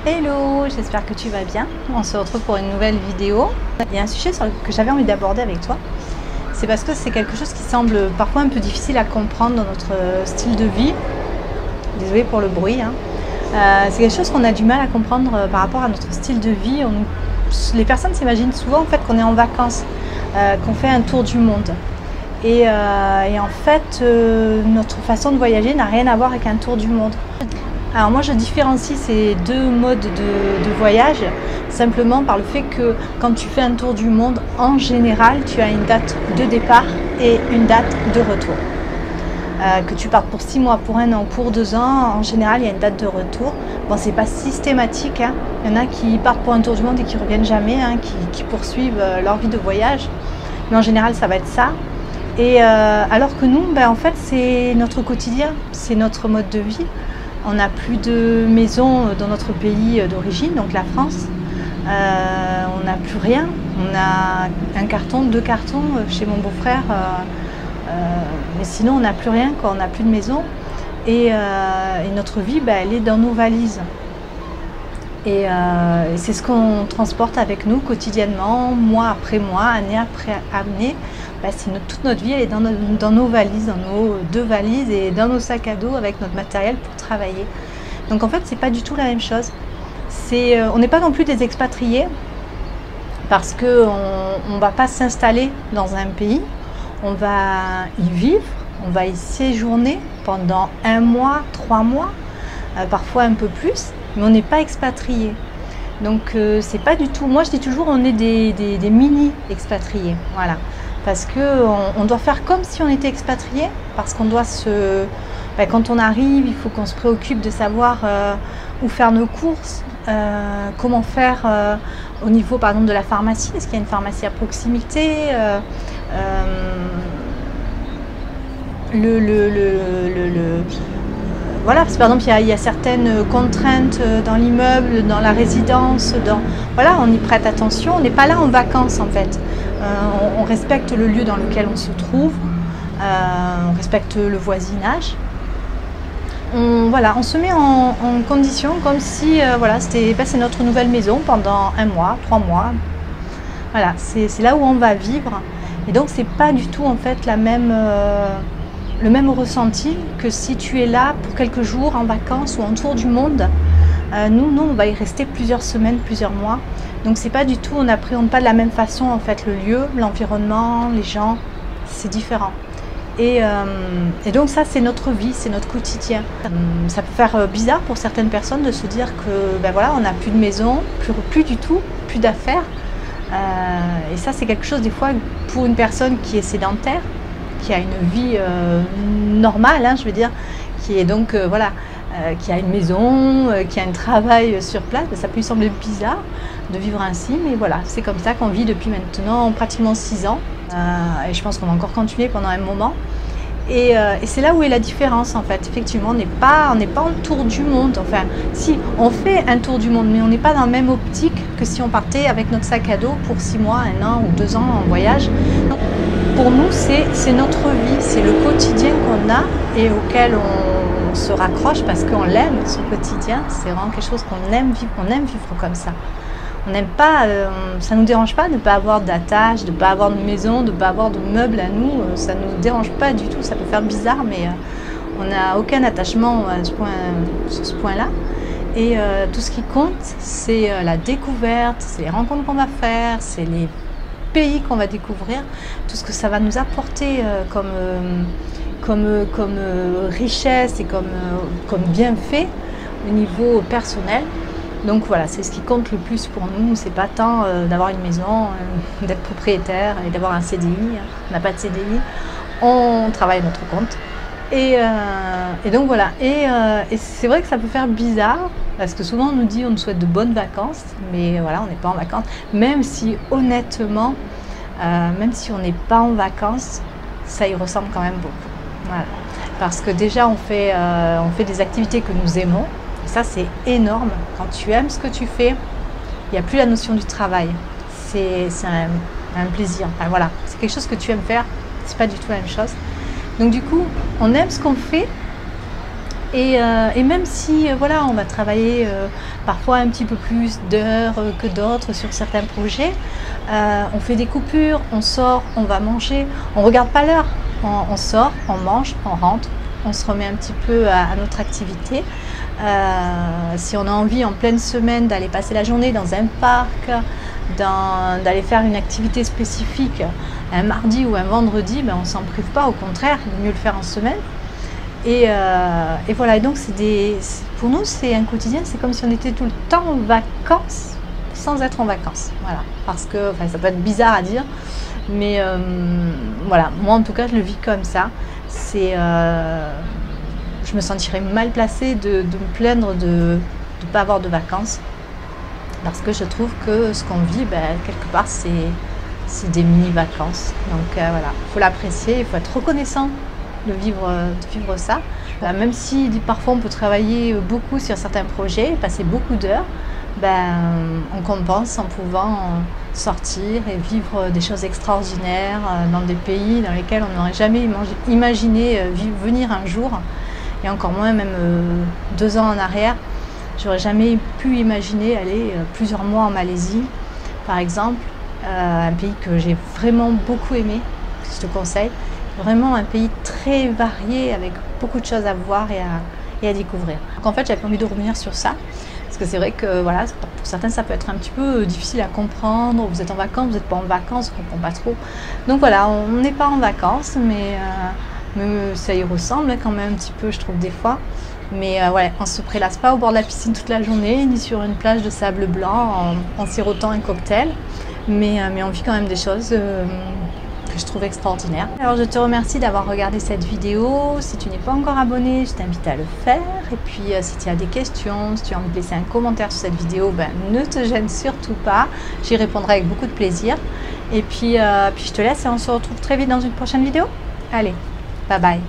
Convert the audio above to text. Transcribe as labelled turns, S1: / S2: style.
S1: Hello, j'espère que tu vas bien. On se retrouve pour une nouvelle vidéo. Il y a un sujet que j'avais envie d'aborder avec toi. C'est parce que c'est quelque chose qui semble parfois un peu difficile à comprendre dans notre style de vie. Désolée pour le bruit. C'est quelque chose qu'on a du mal à comprendre par rapport à notre style de vie. Les personnes s'imaginent souvent en fait qu'on est en vacances, qu'on fait un tour du monde. Et en fait, notre façon de voyager n'a rien à voir avec un tour du monde. Alors moi je différencie ces deux modes de voyage simplement par le fait que quand tu fais un tour du monde, en général tu as une date de départ et une date de retour. Que tu partes pour 6 mois, pour 1 an, pour 2 ans, en général il y a une date de retour. Bon, c'est pas systématique, hein. Il y en a qui partent pour un tour du monde et qui reviennent jamais, hein, qui poursuivent leur vie de voyage, mais en général ça va être ça. Et alors que nous, en fait c'est notre quotidien, c'est notre mode de vie. On n'a plus de maison dans notre pays d'origine, donc la France. On n'a plus rien. On a un carton, 2 cartons chez mon beau-frère. Mais sinon, on n'a plus rien, quoi. On n'a plus de maison. Et notre vie, elle est dans nos valises. Et c'est ce qu'on transporte avec nous quotidiennement, mois après mois, année après année. Toute notre vie, elle est dans nos valises, dans nos 2 valises et dans nos sacs à dos avec notre matériel pour travailler. Donc en fait, c'est pas du tout la même chose. On n'est pas non plus des expatriés parce qu'on ne va pas s'installer dans un pays. On va y vivre, on va y séjourner pendant 1 mois, 3 mois, parfois un peu plus, mais on n'est pas expatriés. Donc c'est pas du tout. Moi, je dis toujours, on est des mini expatriés. Voilà. Parce qu'on doit faire comme si on était expatrié, parce qu'on doit quand on arrive, il faut qu'on se préoccupe de savoir où faire nos courses, comment faire au niveau par exemple de la pharmacie, est-ce qu'il y a une pharmacie à proximité, voilà, parce que par exemple il y a certaines contraintes dans l'immeuble, dans la résidence, voilà, on y prête attention, on n'est pas là en vacances en fait. On respecte le lieu dans lequel on se trouve, on respecte le voisinage. On se met en condition comme si c'est notre nouvelle maison pendant 1 mois, 3 mois. Voilà, c'est là où on va vivre. Et donc c'est pas du tout en fait le même ressenti que si tu es là pour quelques jours en vacances ou en tour du monde. Nous, on va y rester plusieurs semaines, plusieurs mois. Donc c'est pas du tout, on n'appréhende pas de la même façon en fait le lieu, l'environnement, les gens, c'est différent. Et donc ça c'est notre vie, c'est notre quotidien. Ça peut faire bizarre pour certaines personnes de se dire que on n'a plus de maison, plus du tout, plus d'affaires. Et ça c'est quelque chose des fois pour une personne qui est sédentaire, qui a une vie normale, hein, je veux dire, qui est donc qui a une maison, qui a un travail sur place, ça peut lui sembler bizarre de vivre ainsi, mais voilà, c'est comme ça qu'on vit depuis maintenant pratiquement 6 ans. Et je pense qu'on va encore continuer pendant un moment. Et c'est là où est la différence en fait. Effectivement, on n'est pas en tour du monde. Enfin, si, on fait un tour du monde, mais on n'est pas dans la même optique que si on partait avec notre sac à dos pour 6 mois, 1 an ou 2 ans en voyage. Pour nous, c'est notre vie, c'est le quotidien qu'on a et auquel on se raccroche parce qu'on l'aime, ce quotidien. C'est vraiment quelque chose qu'on aime vivre, comme ça. On n'aime pas, ça ne nous dérange pas de ne pas avoir d'attache, de ne pas avoir de maison, de ne pas avoir de meubles à nous. Ça ne nous dérange pas du tout, ça peut faire bizarre, mais on n'a aucun attachement sur ce point-là. Et tout ce qui compte, c'est la découverte, c'est les rencontres qu'on va faire, c'est les pays qu'on va découvrir, tout ce que ça va nous apporter comme richesse et comme bienfait au niveau personnel. Donc voilà, c'est ce qui compte le plus pour nous. C'est pas tant d'avoir une maison, d'être propriétaire et d'avoir un CDI. On n'a pas de CDI, on travaille à notre compte. Et donc voilà. Et c'est vrai que ça peut faire bizarre parce que souvent on nous dit on nous souhaite de bonnes vacances, mais voilà, on n'est pas en vacances. Même si honnêtement, même si on n'est pas en vacances, ça y ressemble quand même beaucoup. Voilà. Parce que déjà on fait des activités que nous aimons. Ça c'est énorme, quand tu aimes ce que tu fais, il n'y a plus la notion du travail, c'est un plaisir, enfin, voilà, c'est quelque chose que tu aimes faire, c'est pas du tout la même chose. Donc du coup, on aime ce qu'on fait Et même si voilà, on va travailler parfois un petit peu plus d'heures que d'autres sur certains projets, on fait des coupures, on sort, on va manger, on regarde pas l'heure, on sort, on mange, on rentre, on se remet un petit peu à notre activité. Si on a envie en pleine semaine d'aller passer la journée dans un parc, d'aller faire une activité spécifique un mardi ou un vendredi, ben on ne s'en prive pas, au contraire, il vaut mieux le faire en semaine. Et voilà, et donc pour nous c'est un quotidien, c'est comme si on était tout le temps en vacances sans être en vacances. Voilà, parce que ça peut être bizarre à dire, mais voilà, moi en tout cas je le vis comme ça. Je me sentirais mal placée de me plaindre de ne pas avoir de vacances, parce que je trouve que ce qu'on vit, quelque part c'est des mini-vacances. Donc voilà, il faut l'apprécier, il faut être reconnaissant de vivre ça. Même si parfois on peut travailler beaucoup sur certains projets, passer beaucoup d'heures, on compense en pouvant sortir et vivre des choses extraordinaires dans des pays dans lesquels on n'aurait jamais imaginé venir un jour, et encore moins même 2 ans en arrière. J'aurais jamais pu imaginer aller plusieurs mois en Malaisie, par exemple, un pays que j'ai vraiment beaucoup aimé, que je te conseille. Vraiment un pays très varié, avec beaucoup de choses à voir et à découvrir. Donc en fait, j'avais envie de revenir sur ça, parce que c'est vrai que voilà, pour certains ça peut être un petit peu difficile à comprendre. Vous êtes en vacances, vous n'êtes pas en vacances, on ne comprend pas trop. Donc voilà, on n'est pas en vacances, mais ça y ressemble quand même un petit peu, je trouve, des fois. Mais ouais, on ne se prélasse pas au bord de la piscine toute la journée, ni sur une plage de sable blanc en sirotant un cocktail, mais on vit quand même des choses que je trouve extraordinaire. Alors je te remercie d'avoir regardé cette vidéo. Si tu n'es pas encore abonné, je t'invite à le faire. Et puis si tu as des questions, si tu as envie de laisser un commentaire sur cette vidéo, ne te gêne surtout pas. J'y répondrai avec beaucoup de plaisir. Et puis je te laisse et on se retrouve très vite dans une prochaine vidéo. Allez, bye bye.